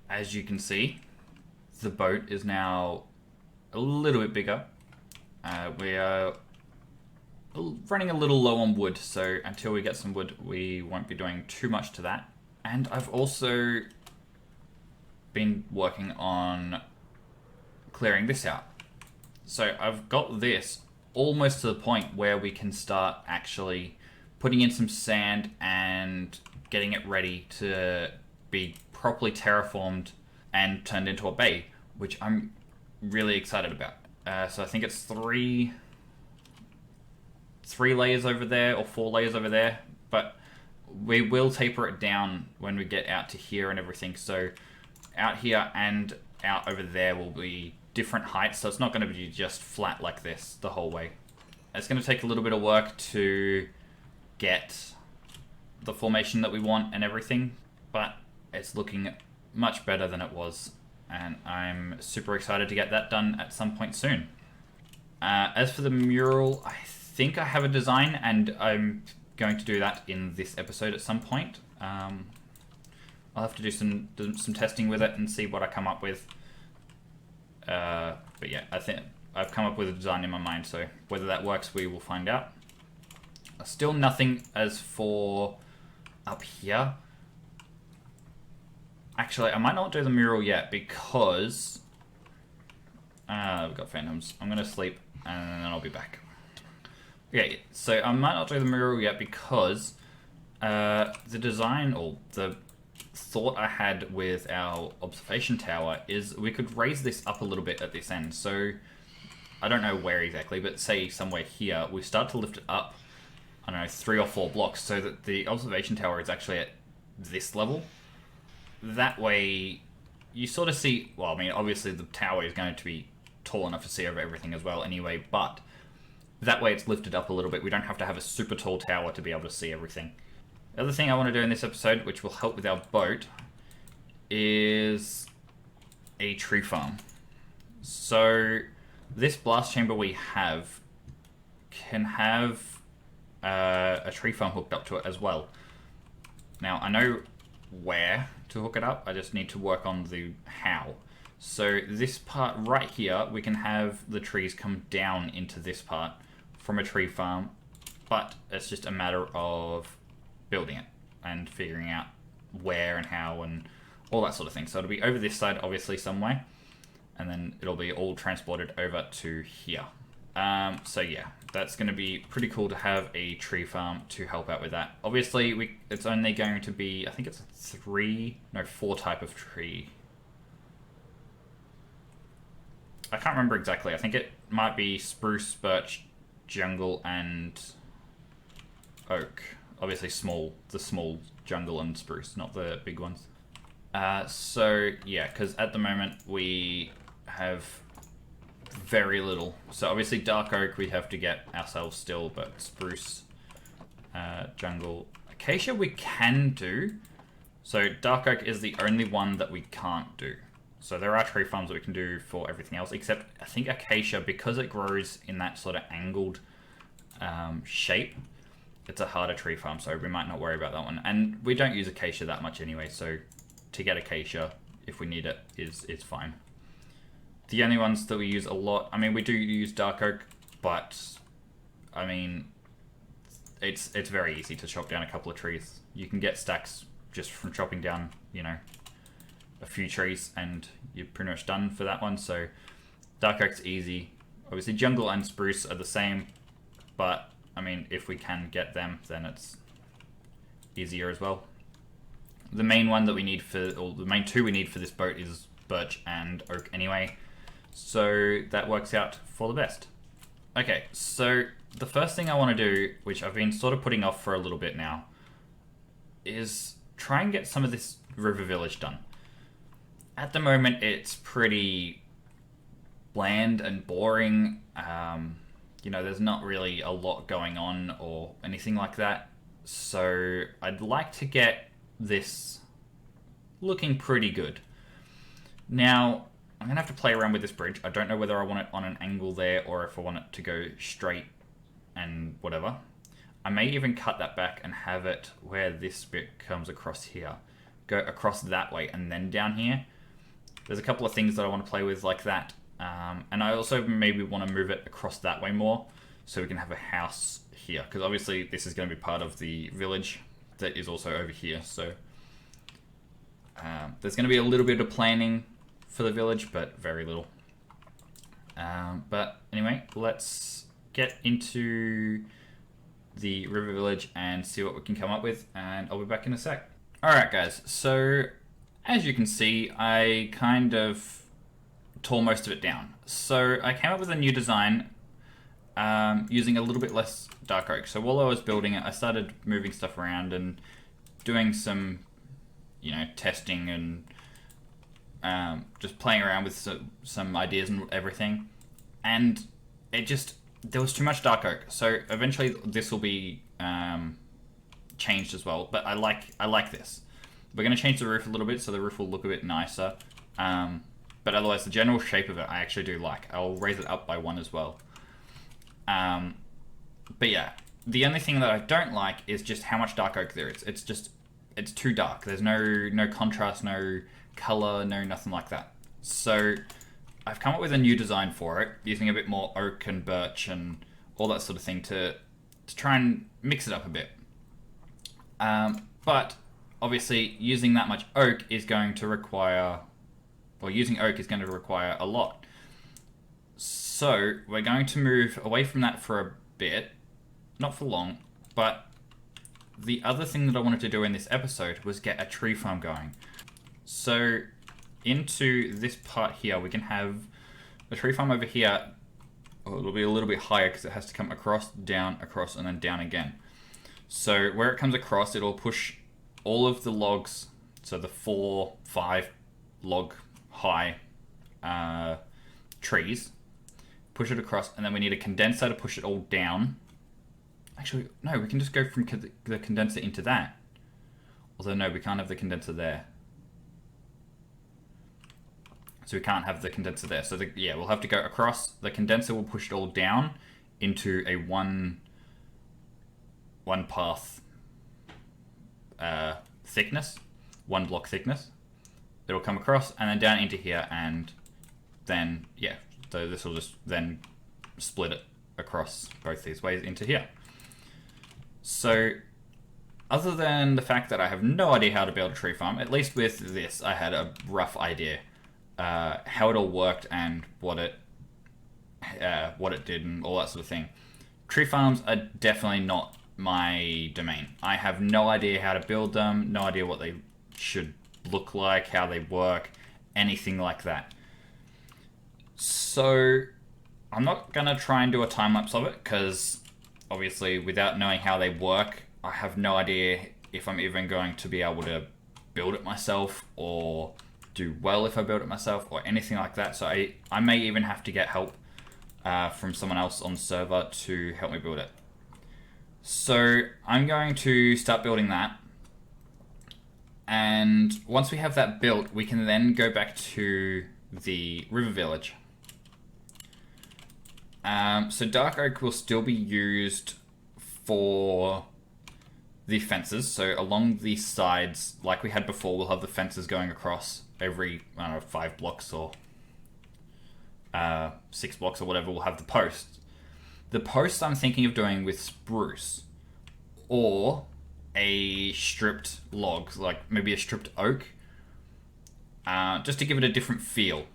as you can see, the boat is now a little bit bigger. We are running a little low on wood, so until we get some wood, we won't be doing too much to that. And I've also been working on clearing this out. So I've got this almost to the point where we can start actually putting in some sand and getting it ready to be properly terraformed and turned into a bay, which I'm really excited about. So I think it's three layers over there or 4 layers over there, but we will taper it down when we get out to here and everything. So out here and out over there will be different heights, so it's not going to be just flat like this the whole way. It's going to take a little bit of work to get the formation that we want and everything, but it's looking much better than it was, and I'm super excited to get that done at some point soon. As for the mural, I think I have a design, and I'm going to do that in this episode at some point. I'll have to do some testing with it and see what I come up with. But yeah, I think I've come up with a design in my mind, so whether that works, we will find out. Still nothing as for up here. Actually, I might not do the mural yet because we've got phantoms. I'm going to sleep and then I'll be back. Okay, so I might not do the mural yet because the design or the thought I had with our observation tower is we could raise this up a little bit at this end. So I don't know where exactly, but say somewhere here, we start to lift it up, I don't know, 3 or 4 blocks so that the observation tower is actually at this level. That way you sort of see, well, I mean, obviously the tower is going to be tall enough to see over everything as well anyway, but that way it's lifted up a little bit. We don't have to have a super tall tower to be able to see everything. The other thing I want to do in this episode, which will help with our boat, is a tree farm. So this blast chamber we have can have a tree farm hooked up to it as well. Now, I know where to hook it up, I just need to work on the how. So this part right here, we can have the trees come down into this part from a tree farm, but it's just a matter of building it and figuring out where and how and all that sort of thing. So it'll be over this side, obviously, somewhere, and then it'll be all transported over to here. So yeah, that's going to be pretty cool to have a tree farm to help out with that. Obviously, it's only going to be, I think it's a 4 type of tree. I can't remember exactly. I think it might be spruce, birch, jungle, and oak. Obviously the small jungle and spruce, not the big ones. So yeah, because at the moment we have very little. So obviously dark oak we have to get ourselves still, but spruce, jungle, acacia we can do. So dark oak is the only one that we can't do. So there are tree farms that we can do for everything else, except I think acacia, because it grows in that sort of angled shape, it's a harder tree farm, so we might not worry about that one. And we don't use acacia that much anyway, so to get acacia, if we need it, is fine. The only ones that we use a lot, I mean, we do use dark oak, but I mean, it's very easy to chop down a couple of trees. You can get stacks just from chopping down, you know, a few trees, and you're pretty much done for that one. So dark oak's easy. Obviously jungle and spruce are the same, but I mean, if we can get them, then it's easier as well. The main one that we need or the main 2 we need for this boat is birch and oak anyway, so that works out for the best. Okay, so the first thing I want to do, which I've been sort of putting off for a little bit now, is try and get some of this river village done. At the moment, it's pretty bland and boring. You know, there's not really a lot going on or anything like that. So I'd like to get this looking pretty good. Now, I'm going to have to play around with this bridge. I don't know whether I want it on an angle there or if I want it to go straight and whatever. I may even cut that back and have it where this bit comes across here. Go across that way and then down here. there's a couple of things that I want to play with like that. And I also maybe want to move it across that way more so we can have a house here. Because obviously this is going to be part of the village that is also over here. So there's going to be a little bit of planning for the village, but very little. But anyway, let's get into the river village and see what we can come up with, and I'll be back in a sec. Alright guys, so as you can see, I kind of tore most of it down. So I came up with a new design using a little bit less dark oak. So while I was building it, I started moving stuff around and doing some, testing and just playing around with some ideas and everything. And there was too much dark oak. So eventually this will be changed as well. But I like this. We're going to change the roof a little bit so the roof will look a bit nicer. But otherwise, the general shape of it I actually do like. I'll raise it up by 1 as well. But yeah, the only thing that I don't like is just how much dark oak there is. It's too dark. There's no contrast, no color, no nothing like that. So I've come up with a new design for it, using a bit more oak and birch and all that sort of thing to try and mix it up a bit. But obviously using that much oak is going to require, using oak is going to require a lot. So we're going to move away from that for a bit, not for long, but the other thing that I wanted to do in this episode was get a tree farm going. So into this part here, we can have a tree farm over here. It'll be a little bit higher because it has to come across, and then down again. So where it comes across, it'll push all of the logs, so the 4, 5 log high trees, push it across, and then we need a condenser to push it all down. Actually, no, we can just go from the condenser into that. Although, no, we can't have the condenser there. So we can't have the condenser there. So, we'll have to go across. The condenser will push it all down into a one path thickness, 1 block thickness. It'll come across and then down into here, and then, so this will just then split it across both these ways into here. So, other than the fact that I have no idea how to build a tree farm, at least with this, I had a rough idea how it all worked and what it did and all that sort of thing. Tree farms are definitely not my domain. I have no idea how to build them, no idea what they should look like, how they work, anything like that. So, I'm not going to try and do a time-lapse of it, because obviously without knowing how they work, I have no idea if I'm even going to be able to build it myself or do well if I build it myself or anything like that. So I may even have to get help from someone else on the server to help me build it. So I'm going to start building that. And once we have that built, we can then go back to the river village. So dark oak will still be used for the fences. So along the sides, like we had before, we'll have the fences going across every, 5 blocks or 6 blocks or whatever. We'll have the posts. The posts I'm thinking of doing with spruce or a stripped log, like maybe a stripped oak, just to give it a different feel.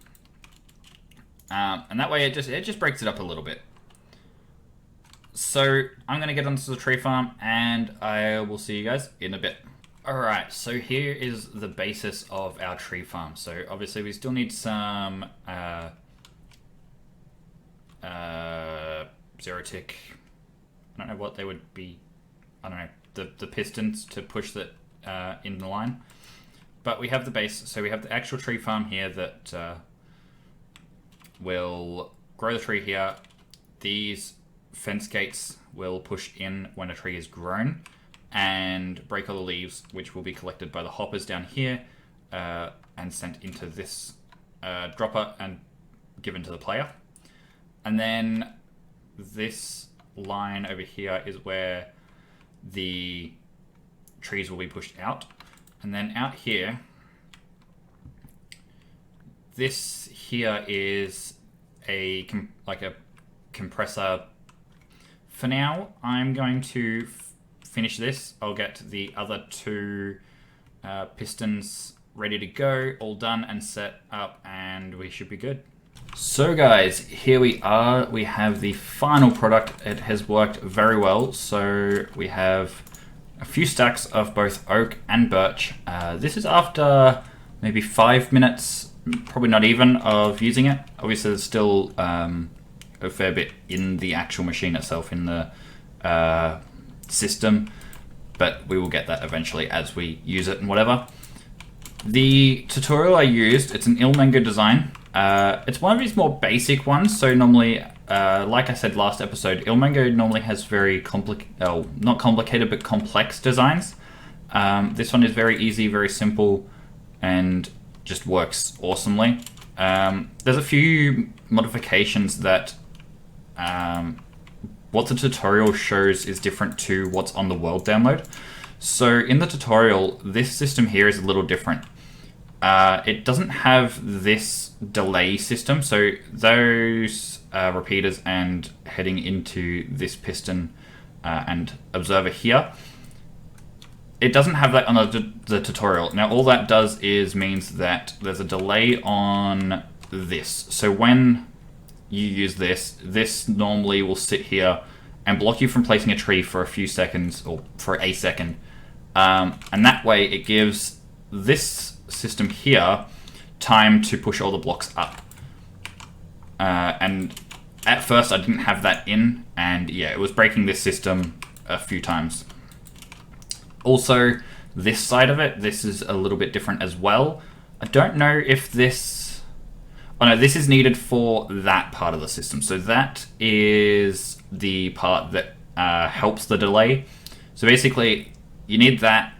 And that way it just breaks it up a little bit. So I'm going to get onto the tree farm and I will see you guys in a bit. Alright, so here is the basis of our tree farm. So obviously we still need some zero tick. I don't know what they would be. I don't know, the pistons to push that in the line. But we have the base, so we have the actual tree farm here that will grow the tree here. These fence gates will push in when a tree is grown and break all the leaves, which will be collected by the hoppers down here and sent into this dropper and given to the player. And then this line over here is where the trees will be pushed out. And then out here, this here is a compressor. For now, I'm going to finish this. I'll get the other two pistons ready to go, all done and set up, and we should be good. So guys, here we are. We have the final product. It has worked very well. So we have a few stacks of both oak and birch. This is after maybe 5 minutes, probably not even, of using it. Obviously there's still a fair bit in the actual machine itself, in the system, but we will get that eventually as we use it and whatever. The tutorial I used, it's an Ilmengo design. It's one of these more basic ones, so normally, like I said last episode, Ilmengo normally has very not complicated, but complex designs. This one is very easy, very simple, and just works awesomely. There's a few modifications that what the tutorial shows is different to what's on the world download. So in the tutorial, this system here is a little different. It doesn't have this delay system, so those repeaters and heading into this piston and observer here, it doesn't have that on the tutorial. Now all that does is means that there's a delay on this. So when you use this normally will sit here and block you from placing a tree for a few seconds, or for a second. And that way it gives this system here time to push all the blocks up. And at first I didn't have that in, and yeah, it was breaking this system a few times. Also, this side of it, this is a little bit different as well. I don't know if this... Oh no, this is needed for that part of the system. So that is the part that helps the delay. So basically, you need that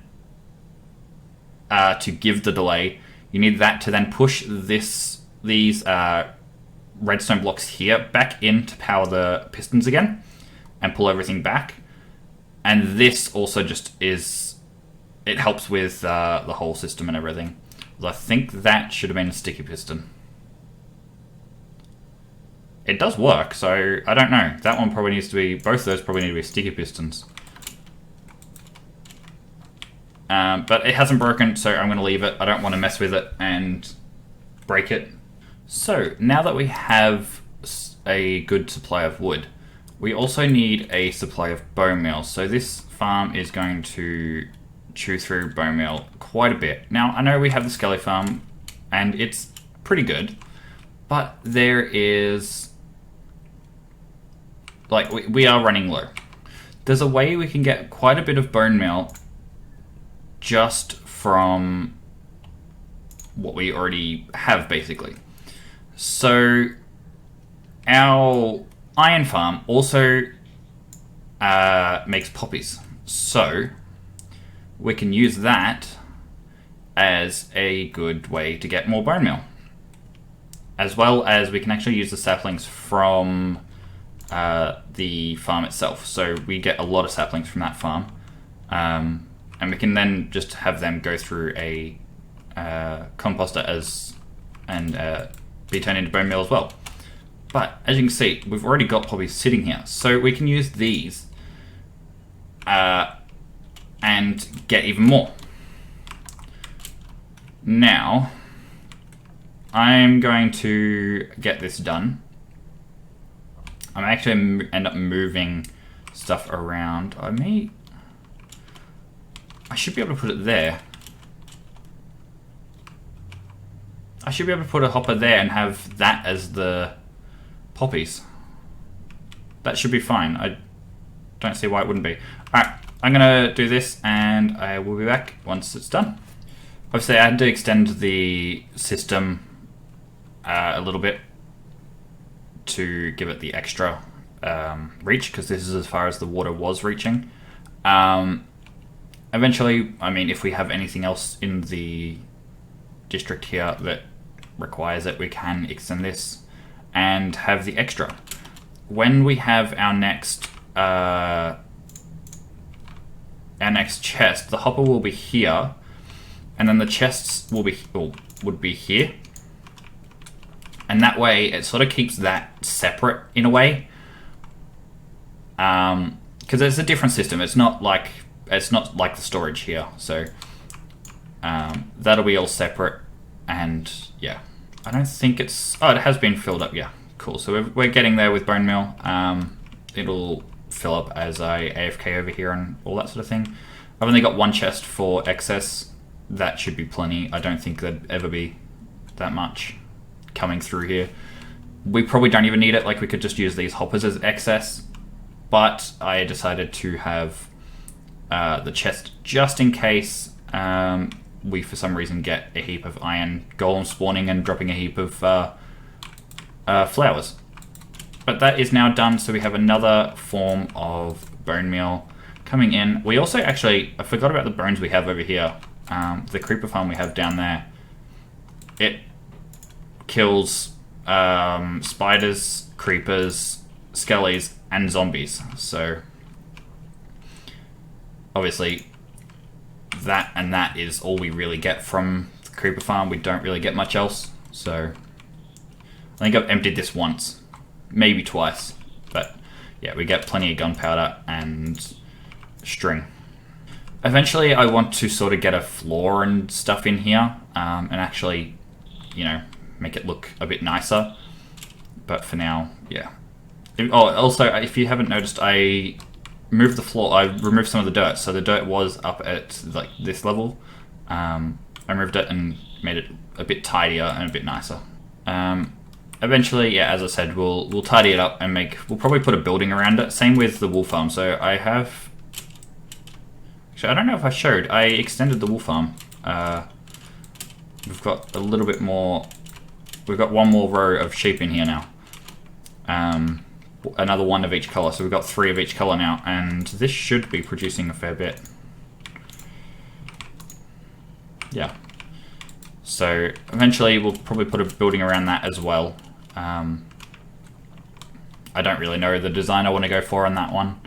to give the delay. You need that to then push these redstone blocks here back in to power the pistons again and pull everything back. And this also just is, it helps with the whole system and everything. I think that should have been a sticky piston. It does work, so I don't know. That one probably needs to be, both of those probably need to be sticky pistons. But it hasn't broken, so I'm going to leave it. I don't want to mess with it and break it. So now that we have a good supply of wood, we also need a supply of bone meal. So this farm is going to chew through bone meal quite a bit. Now I know we have the Skelly farm and it's pretty good, but there is, like, we are running low. There's a way we can get quite a bit of bone meal just from what we already have, basically. So our iron farm also makes poppies, so we can use that as a good way to get more bone meal, as well as we can actually use the saplings from the farm itself. So we get a lot of saplings from that farm, and we can then just have them go through a composter and be turned into bone meal as well. But as you can see, we've already got poppies sitting here, so we can use these and get even more. Now, I'm going to get this done. I'm actually end up moving stuff around. I should be able to put it there. I should be able to put a hopper there and have that as the poppies. That should be fine. I don't see why it wouldn't be. Alright, I'm gonna do this and I will be back once it's done. Obviously I had to extend the system a little bit to give it the extra reach, because this is as far as the water was reaching. Eventually, I mean, if we have anything else in the district here that requires it, we can extend this and have the extra. When we have our next chest, the hopper will be here, and then the chests will be would be here. And that way, it sort of keeps that separate in a way. Because it's a different system. It's not like the storage here. So that'll be all separate. And yeah, I don't think it's... Oh, it has been filled up. Yeah, cool. So we're getting there with bone meal. It'll fill up as I AFK over here and all that sort of thing. I've only got one chest for excess. That should be plenty. I don't think there'd ever be that much coming through here. We probably don't even need it. Like, we could just use these hoppers as excess. But I decided to have the chest just in case we, for some reason, get a heap of iron golem spawning and dropping a heap of flowers. But that is now done, so we have another form of bone meal coming in. We also actually, I forgot about the bones we have over here. The creeper farm we have down there. It kills spiders, creepers, skellies, and zombies. So obviously that and that is all we really get from the creeper farm. We don't really get much else. So I think I've emptied this once, maybe twice, but yeah, we get plenty of gunpowder and string. Eventually I want to sort of get a floor and stuff in here and actually, you know, make it look a bit nicer. But for now, yeah. Oh, also, if you haven't noticed, I moved the floor. I removed some of the dirt. So the dirt was up at like this level. I removed it and made it a bit tidier and a bit nicer. Eventually, yeah, as I said, we'll tidy it up and we'll probably put a building around it. Same with the wool farm. So I have... Actually, I don't know if I showed. I extended the wool farm. We've got a little bit more... We've got one more row of sheep in here now. Another one of each colour. So we've got 3 of each colour now. And this should be producing a fair bit. Yeah. So eventually we'll probably put a building around that as well. I don't really know the design I want to go for on that one.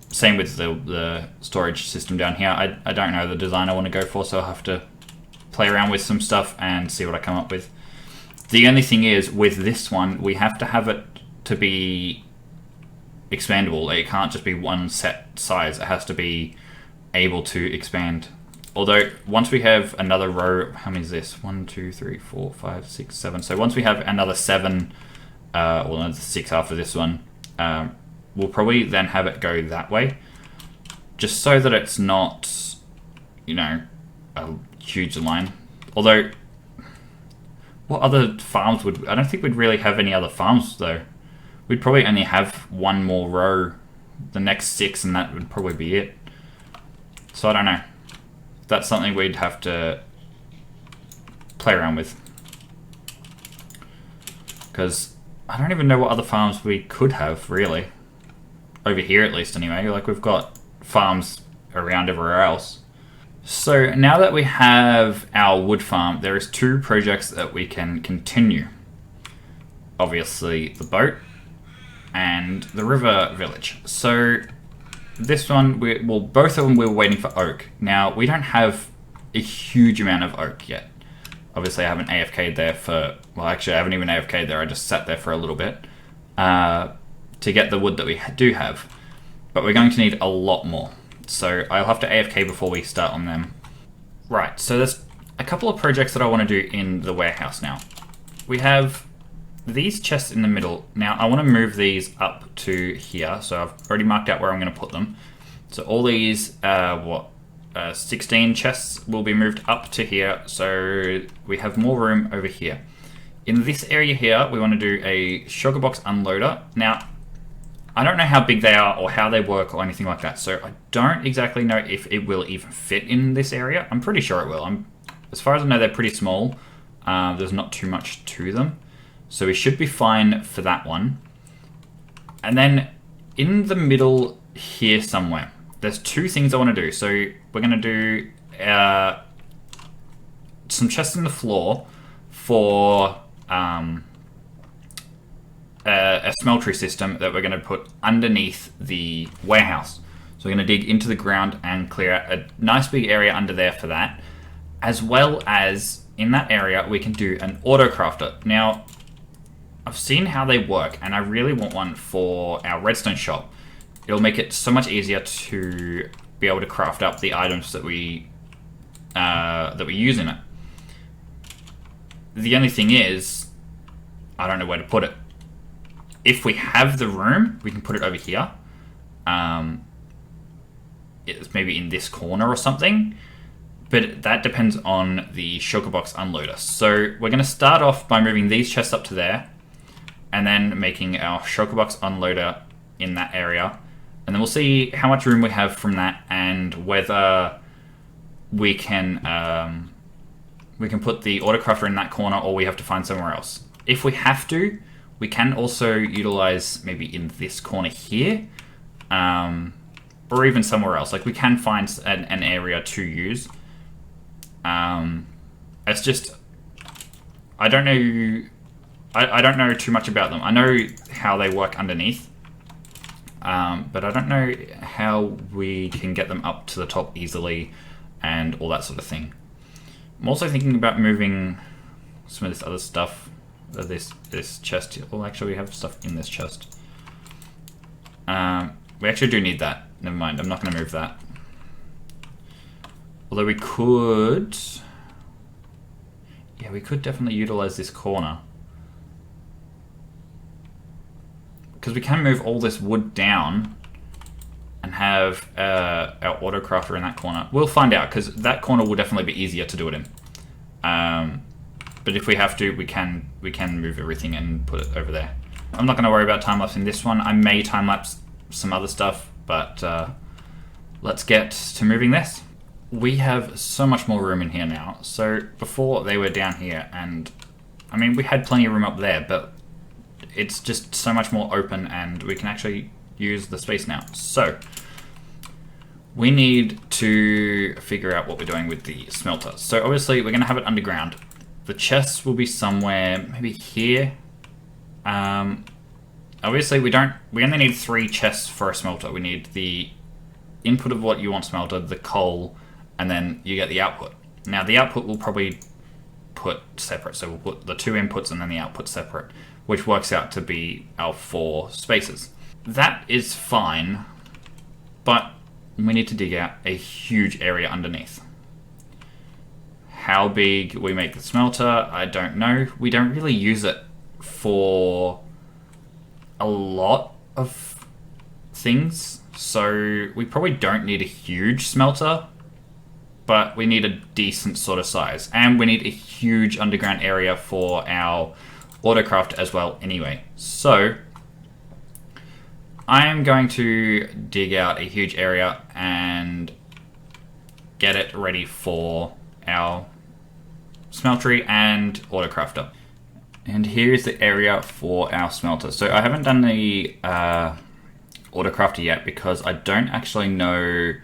Same with the storage system down here. I don't know the design I want to go for, so I'll have to play around with some stuff and see what I come up with. The only thing is, with this one, we have to have it to be expandable. It can't just be one set size. It has to be able to expand. Although, once we have another row, how many is this? 1, 2, 3, 4, 5, 6, 7. So once we have another 7, or another 6 after this one, we'll probably then have it go that way. Just so that it's not, you know, a huge line. Although, what other farms would... I don't think we'd really have any other farms, though. We'd probably only have one more row, the next 6, and that would probably be it. So I don't know. That's something we'd have to play around with. Because I don't even know what other farms we could have, really. Over here, at least, anyway. Like, we've got farms around everywhere else. So now that we have our wood farm, there is 2 projects that we can continue. Obviously, the boat and the river village. So this one, both of them we were waiting for oak. Now, we don't have a huge amount of oak yet. Obviously, I haven't AFK'd there for... Well, actually, I haven't even AFK'd there. I just sat there for a little bit to get the wood that we do have. But we're going to need a lot more. So I'll have to AFK before we start on them. Right, so there's a couple of projects that I want to do in the warehouse now. We have these chests in the middle. Now, I want to move these up to here. So I've already marked out where I'm going to put them. So all these, 16 chests will be moved up to here. So we have more room over here. In this area here, we want to do a Shulker Box Unloader. Now, I don't know how big they are or how they work or anything like that. So I don't exactly know if it will even fit in this area. I'm pretty sure it will. As far as I know, they're pretty small. There's not too much to them. So we should be fine for that one. And then in the middle here somewhere, there's 2 things I want to do. So we're going to do some chests in the floor for a smeltery system that we're going to put underneath the warehouse. So we're going to dig into the ground and clear out a nice big area under there for that. As well as in that area, we can do an auto crafter. Now, I've seen how they work, and I really want one for our redstone shop. It'll make it so much easier to be able to craft up the items that we use in it. The only thing is, I don't know where to put it. If we have the room, we can put it over here. It's maybe in this corner or something. But that depends on the Shulker Box Unloader. So we're going to start off by moving these chests up to there, and then making our Shulker Box Unloader in that area. And then we'll see how much room we have from that, and whether we can put the autocrafter in that corner, or we have to find somewhere else. If we have to, we can also utilize maybe in this corner here, or even somewhere else. Like, we can find an area to use. It's just, I don't know. I don't know too much about them. I know how they work underneath, but I don't know how we can get them up to the top easily and all that sort of thing. I'm also thinking about moving some of this other stuff, this chest. Well, actually, we have stuff in this chest. We actually do need that. Never mind, I'm not going to move that. Although we could... Yeah, we could definitely utilize this corner. Because we can move all this wood down and have our autocrafter in that corner. We'll find out, because that corner will definitely be easier to do it in. But if we have to, we can move everything and put it over there. I'm not going to worry about time-lapsing this one. I may time-lapse some other stuff, but let's get to moving this. We have so much more room in here now. So before, they were down here, and I mean, we had plenty of room up there, but it's just so much more open, and we can actually use the space now. So we need to figure out what we're doing with the smelter. So obviously we're going to have it underground. The chests will be somewhere maybe here. Obviously we only need 3 chests for a smelter. We need the input of what you want smelted, the coal, and then you get the output. Now the output we'll probably put separate. So we'll put the 2 inputs and then the output separate, which works out to be our 4 spaces. That is fine, but we need to dig out a huge area underneath. How big we make the smelter, I don't know. We don't really use it for a lot of things, so we probably don't need a huge smelter, but we need a decent sort of size. And we need a huge underground area for our autocraft as well anyway. So I am going to dig out a huge area and get it ready for our smeltery and autocrafter. And here's the area for our smelter. So I haven't done the autocrafter yet because I don't actually know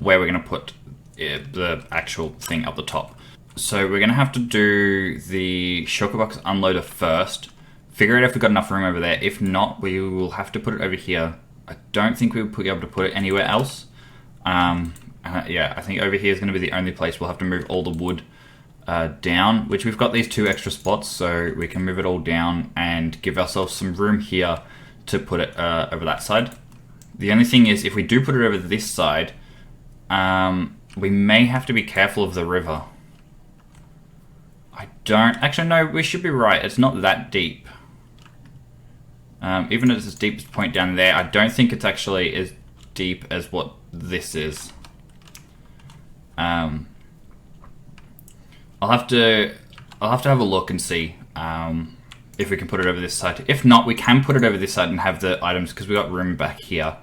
where we're going to put the actual thing up the top. So we're going to have to do the Shulker Box Unloader first, figure out if we've got enough room over there. If not, we will have to put it over here. I don't think we'll be able to put it anywhere else. Yeah, I think over here is going to be the only place. We'll have to move all the wood down, which we've got these 2 extra spots, so we can move it all down and give ourselves some room here to put it over that side. The only thing is, if we do put it over this side, we may have to be careful of the river. Actually, no, we should be right. It's not that deep. Even at its deepest point down there, I don't think it's actually as deep as what this is. I'll have to have a look and see if we can put it over this side. If not, we can put it over this side and have the items, because we got room back here.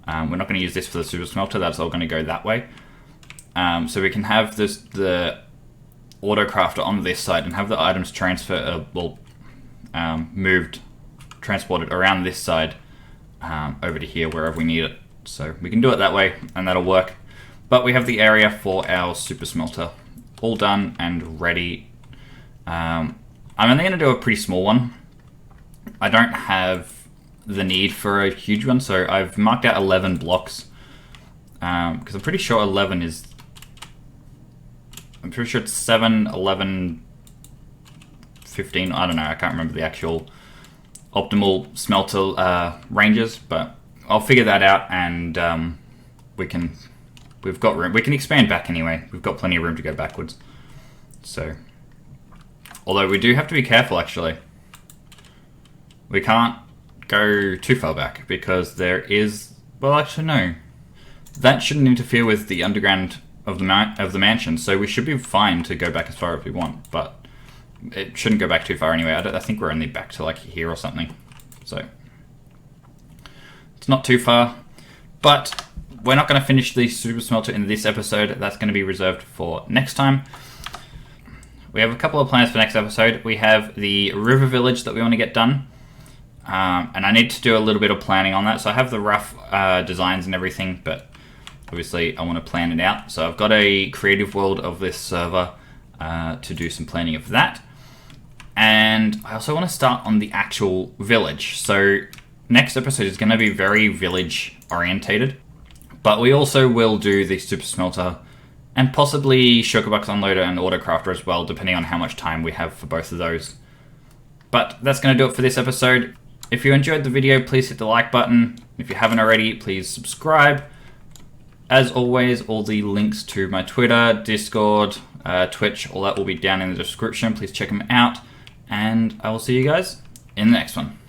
We're not going to use this for the super smelter. That's all going to go that way. So we can have the autocrafter on this side and have the items transported around this side over to here wherever we need it. So we can do it that way, and that'll work. But we have the area for our super smelter all done and ready. I'm only going to do a pretty small one. I don't have the need for a huge one, so I've marked out 11 blocks. Because I'm pretty sure 11 is... I'm pretty sure it's 7, 11, 15, I don't know, I can't remember the actual optimal smelter ranges, but I'll figure that out, and we've got room. We can expand back anyway. We've got plenty of room to go backwards. So, although we do have to be careful, actually. We can't go too far back because there is, well, actually no. That shouldn't interfere with the underground of the mansion, so we should be fine to go back as far as we want, but it shouldn't go back too far anyway. I think we're only back to like here or something, so it's not too far. But we're not going to finish the super smelter in this episode. That's going to be reserved for next time. We have a couple of plans for next episode. We have the river village that we want to get done, and I need to do a little bit of planning on that. So I have the rough designs and everything, but obviously I want to plan it out. So I've got a creative world of this server to do some planning of that. And I also want to start on the actual village. So next episode is going to be very village orientated, but we also will do the super smelter and possibly Shulker Box Unloader and Autocrafter as well, depending on how much time we have for both of those. But that's going to do it for this episode. If you enjoyed the video, please hit the like button. If you haven't already, please subscribe. As always, all the links to my Twitter, Discord, Twitch, all that will be down in the description. Please check them out. And I will see you guys in the next one.